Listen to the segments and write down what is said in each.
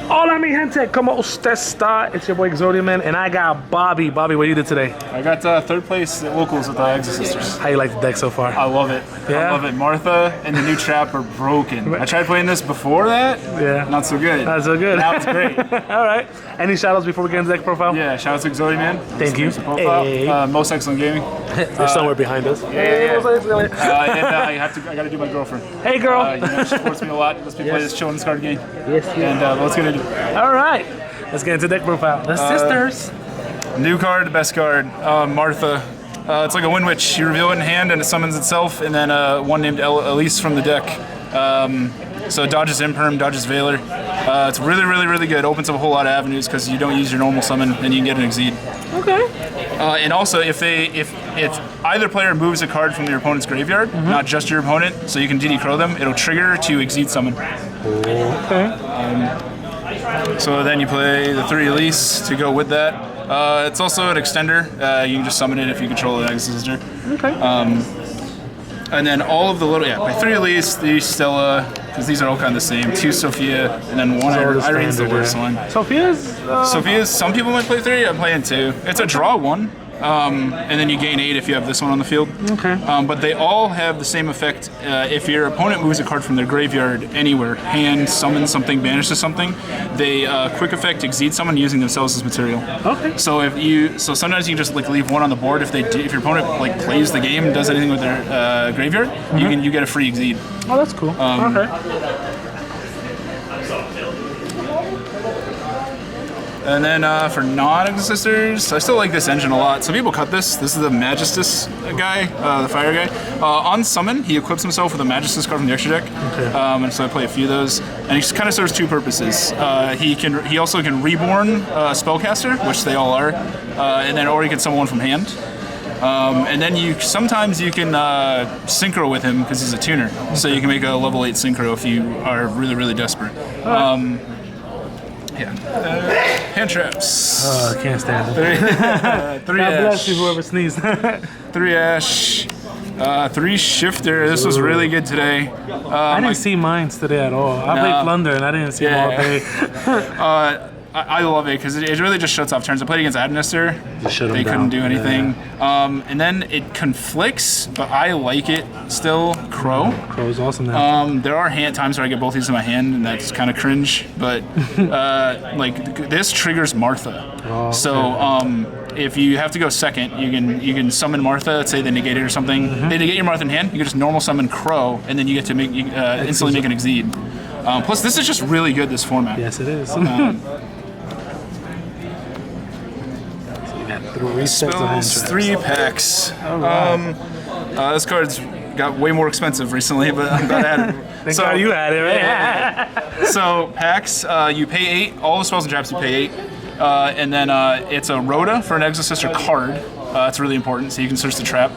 Hola mi gente, como usted está? It's your boy Exodia-Man, and I got Bobby. Bobby, what you did today? I got third place at locals with the Exosisters. How you like the deck so far? I love it. Yeah? I love it. Martha and the new trap are broken. I tried playing this before that. Yeah. Not so good. Not so good. Now it's great. All right. Any shout outs before we get into deck profile? Yeah, shout out to Exodia-Man. Thank you. Hey. Most excellent gaming. They're somewhere behind us. Yeah. And I gotta do my girlfriend. Hey girl. You know, she supports me a lot. Let's play this children's card game. Yes. And let's get into it. All right. Let's get into deck profile. The sisters. New card, the best card, Martha. It's like a Wind Witch. You reveal it in hand and it summons itself, and then one named Elise from the deck. So it dodges Imperm, dodges Veiler. It's really, really, really good. Opens up a whole lot of avenues because you don't use your normal summon and you can get an Exceed. Okay. And also, if either player moves a card from your opponent's graveyard, not just your opponent, so you can DD Crow them, it'll trigger to Exceed summon. Okay. So then you play the 3 Elise to go with that. It's also an extender. You can just summon it if you control an Exosister. Okay. And then all of the little, play 3 Elise, 3 Stella, because these are all kind of the same. 2 Sophia, and then 1 Irene's the worst one. Sophia's? Some people might play 3, I'm playing 2. It's a draw 1. And then you gain 8 if you have this one on the field. Okay. But they all have the same effect. If your opponent moves a card from their graveyard anywhere, hand, summon something, banishes something, they quick effect Exceed summon using themselves as material. Okay. So sometimes you can just leave 1 on the board if your opponent plays the game, does anything with their graveyard, you get a free Exceed. Oh, that's cool. Okay. And then for non-Exosisters, I still like this engine a lot. Some people cut this. This is the Magistus guy, the fire guy. On summon, he equips himself with a Magistus card from the extra deck. Okay. And so I play a few of those. And he kind of serves 2 purposes. He also can reborn Spellcaster, which they all are, and then or he can summon one from hand. And then sometimes you can synchro with him because he's a tuner. Okay. So you can make a level 8 synchro if you are really, really desperate. Hand traps. Oh, I can't stand it. 3 God Ash. bless you, whoever sneezed. 3 Ash. 3 Shifter. This was really good today. I didn't see mines today at all. I played Plunder and I didn't see them all day. I love it because it really just shuts off turns. I played against Adnester. They couldn't do anything. Yeah. And then it conflicts, but I like it still. Crow. Crow's awesome now. There are times where I get both these in my hand, and that's kind of cringe. But this triggers Martha. Oh, okay. So if you have to go second, you can summon Martha. Let's say they negate it or something. They negate your Martha in hand. You can just normal summon Crow, and then you get to instantly make an Exceed. Plus, this is just really good. This format. Yes, it is. Spells, 3 packs. This card's got way more expensive recently, but I'm glad I had it. Thank God you had it, right? Yeah. So packs, you pay 8. All the spells and traps you pay 8, and then it's a Rhoda for an Exosister card. It's really important, so you can search the trap.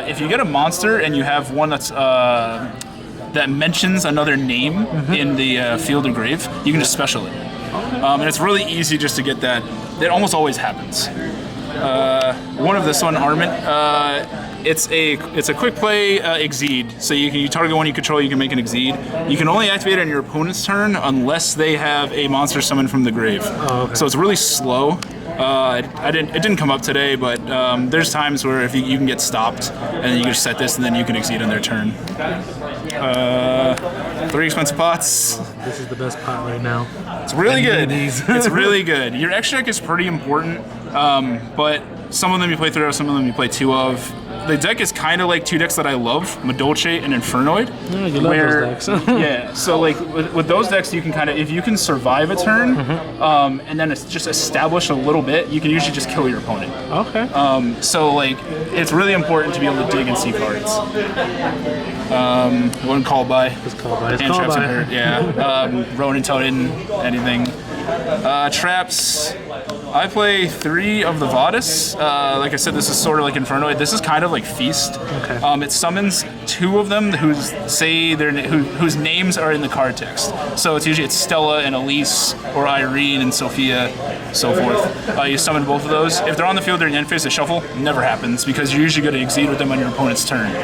If you get a monster and you have one that's that mentions another name in the field or grave, you can just special it. And it's really easy just to get that. It almost always happens. One of this one, Armament, it's a quick play Exceed. So you target one you control, you can make an Exceed. You can only activate it on your opponent's turn unless they have a monster summoned from the grave. Oh, okay. So it's really slow. It didn't come up today, but there's times where if you can get stopped, and then you can just set this, and then you can Exceed on their turn. 3 expensive pots. This is the best pot right now. It's really good. It's really good. Your extra deck is pretty important, but some of them you play 3 of, some of them you play 2 of. The deck is kind of like 2 decks that I love, Madolche and Infernoid. Yeah, you love those decks. Yeah, so like with those decks, you can kind of, if you can survive a turn, and then just establish a little bit, you can usually just kill your opponent. Okay. So like, it's really important to be able to dig and see cards. One call by. Just call by. Hand traps and hurt, yeah. Ronin, Totem, anything. Traps. I play 3 of the Vadis. Like I said, this is sort of like Inferno. This is kind of like Feast. Okay. It summons 2 of them whose names are in the card text. So it's Stella and Elise, or Irene and Sophia, so forth. You summon both of those. If they're on the field during the end phase, they shuffle. Never happens because you're usually going to exceed with them on your opponent's turn.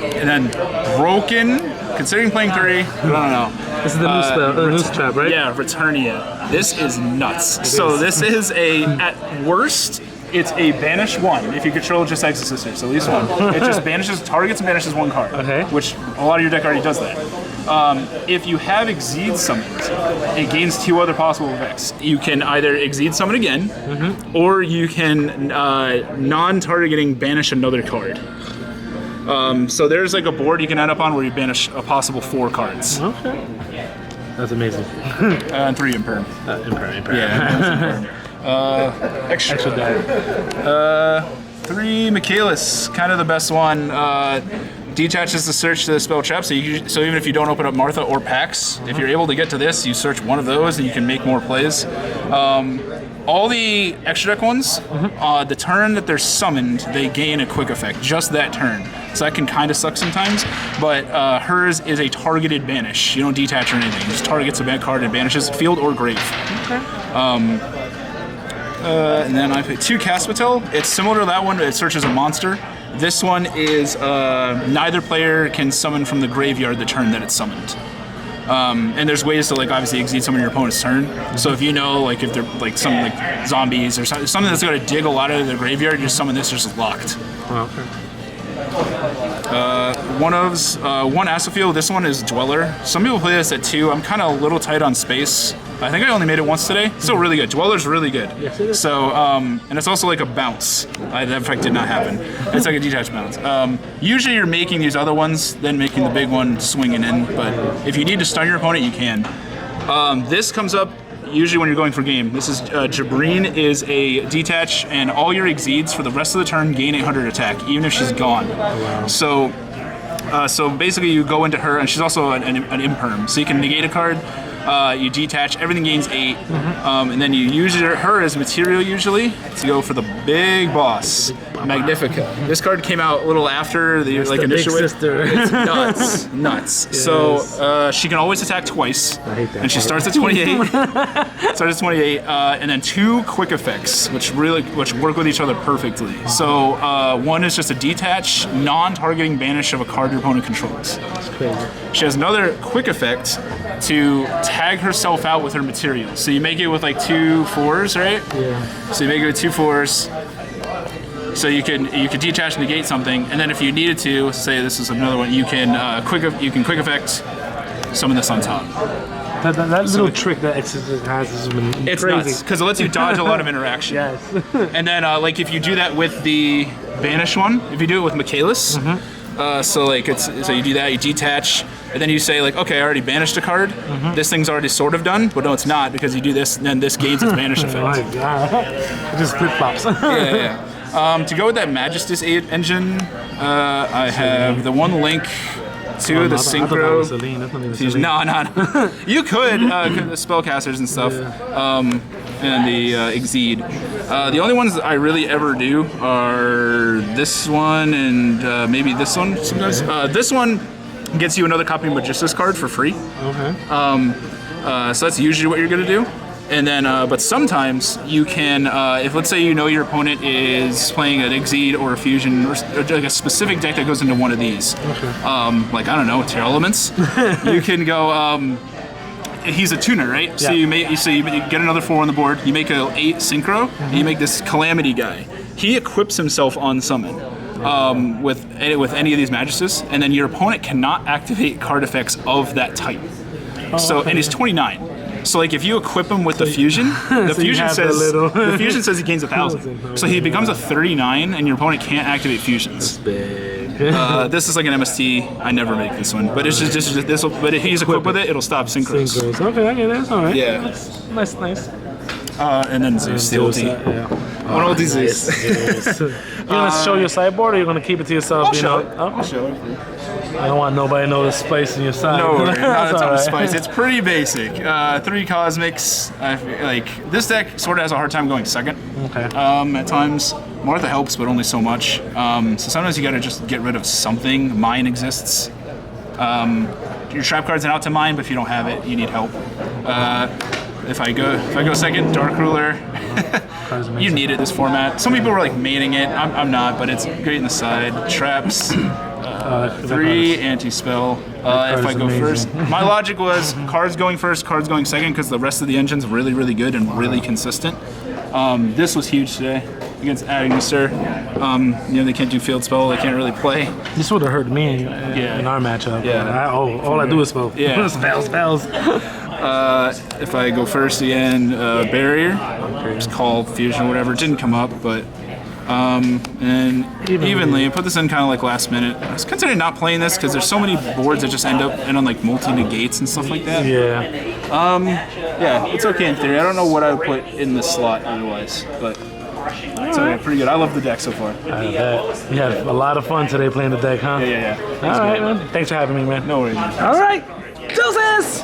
And then Broken, considering playing 3, I don't know. This is the new spell, the new trap, right? Yeah, Returnia. This is nuts. This is at worst, it's a banish 1 if you control just Exosister, so at least 1. It just targets and banishes 1 card, which a lot of your deck already does that. If you have Exceed summoned, it gains 2 other possible effects. You can either Exceed summon again, or you can non-targeting banish another card. So there's like a board you can end up on where you banish a possible 4 cards. Okay. That's amazing. And 3 Imperm. Imperm. Yeah. Extra die. 3 Michaelis, kind of the best one. Detaches the search to the spell trap, so even if you don't open up Martha or Pax, if you're able to get to this, you search one of those and you can make more plays. All the extra deck ones, the turn that they're summoned, they gain a quick effect, just that turn. So that can kind of suck sometimes, but hers is a targeted banish. You don't detach or anything. It just targets a bad card and banishes field or grave. Okay. And then I play 2 Caspatel. It's similar to that one, but it searches a monster. This one is neither player can summon from the graveyard the turn that it's summoned. And there's ways to obviously exceed summon your opponent's turn. So if you know if they're some zombies or something that's got to dig a lot out of their graveyard, you just summon this, it's just locked. Oh, okay. One Asophiel, this one is Dweller. Some people play this at 2. I'm kind of a little tight on space. I think I only made it once today. Still really good. Dweller's really good. Yes, it is. So, and it's also like a bounce. That effect did not happen. It's like a detached bounce. Usually you're making these other ones, then making the big one swinging in. But if you need to stun your opponent, you can. This comes up usually when you're going for game. This is Jabreen is a detach, and all your exceeds for the rest of the turn gain 800 attack, even if she's gone. Wow. So basically you go into her, and she's also an imperm, so you can negate a card. You detach, everything gains 8, and then you use her as material usually to go for the big boss, Magnifica. This card came out a little after the initial wave. It's nuts. Yes. So she can always attack twice, I hate that and she starts at 28. And then 2 quick effects, which work with each other perfectly. So one is just a detach, non-targeting banish of a card your opponent controls. That's crazy. She has another quick effect to tag herself out with her material. So you make it with 2 4s, right? Yeah. So you make it with 2 4s. So you can detach and negate something, and then if you needed to, say this is another one, you can quick effect summon this on top. That little trick that Exosister has is crazy. It's nuts because it lets you dodge a lot of interaction. Yes. And then if you do that with the banish one, if you do it with Michaelis, so you do that, you detach, and then you say okay, I already banished a card. This thing's already sort of done, but no, it's not because you do this, and then this gains its banish effect. Oh my god! It just flip flops. Yeah. To go with that Magistus engine, I have the one link to the synchro. No. You could the spellcasters and stuff, and the exceed. The only ones that I really ever do are this one and maybe this one sometimes. This one gets you another copy of Magistus card for free. Okay. So that's usually what you're gonna do. And then, but sometimes you can, if let's say you know your opponent is playing an Exceed or a Fusion or a specific deck that goes into one of these, I don't know, Tear Elements, you can go. He's a tuner, right? Yeah. So you get another 4 on the board. You make a 8 synchro, and you make this Calamity guy. He equips himself on summon. With any of these Magistus, and then your opponent cannot activate card effects of that type. And he's 29. So if you equip him with the fusion, the fusion says he gains 1,000. So he becomes a 39, and your opponent can't activate fusions. That's big. This is like an MST. I never make this one, but it's just this. But if he's equipped with it, it'll stop synchros. Okay, that's all right. Yeah. That's nice. And then Zeus, the ulti. Yeah. One ulti Zeus. You gonna show your sideboard, or you gonna keep it to yourself? I'll show it. I don't want nobody to know the spice in your side. No, not a That's ton all of right. spice. It's pretty basic. 3 cosmics. I feel like this deck sort of has a hard time going second. Okay. At times, Martha helps, but only so much. So sometimes you got to just get rid of something. Mine exists. Your trap card's an out to mine, but if you don't have it, you need help. If I go second, Dark Ruler. You need it this format. Some people were like maining it. I'm not, but it's great in the side. Traps. 3 anti-spell. If I go first, my logic was cards going first, cards going second, because the rest of the engine's really, really good and really consistent. This was huge today against Exosister. They can't do field spell, they can't really play. This would have hurt me in our matchup. Yeah. All I do is spell. Yeah. spells. If I go first again, barrier, just call fusion or whatever. It didn't come up, but and evenly. I put this in kind of like last minute. I was considering not playing this because there's so many boards that just end on like multi-negates and stuff like that. Yeah. Yeah, it's okay in theory. I don't know what I would put in the slot otherwise, but it's okay, pretty good. I love the deck so far. I bet. You had a lot of fun today playing the deck, huh? Yeah. All right, man. Thanks for having me, man. No worries. All right. Deuces!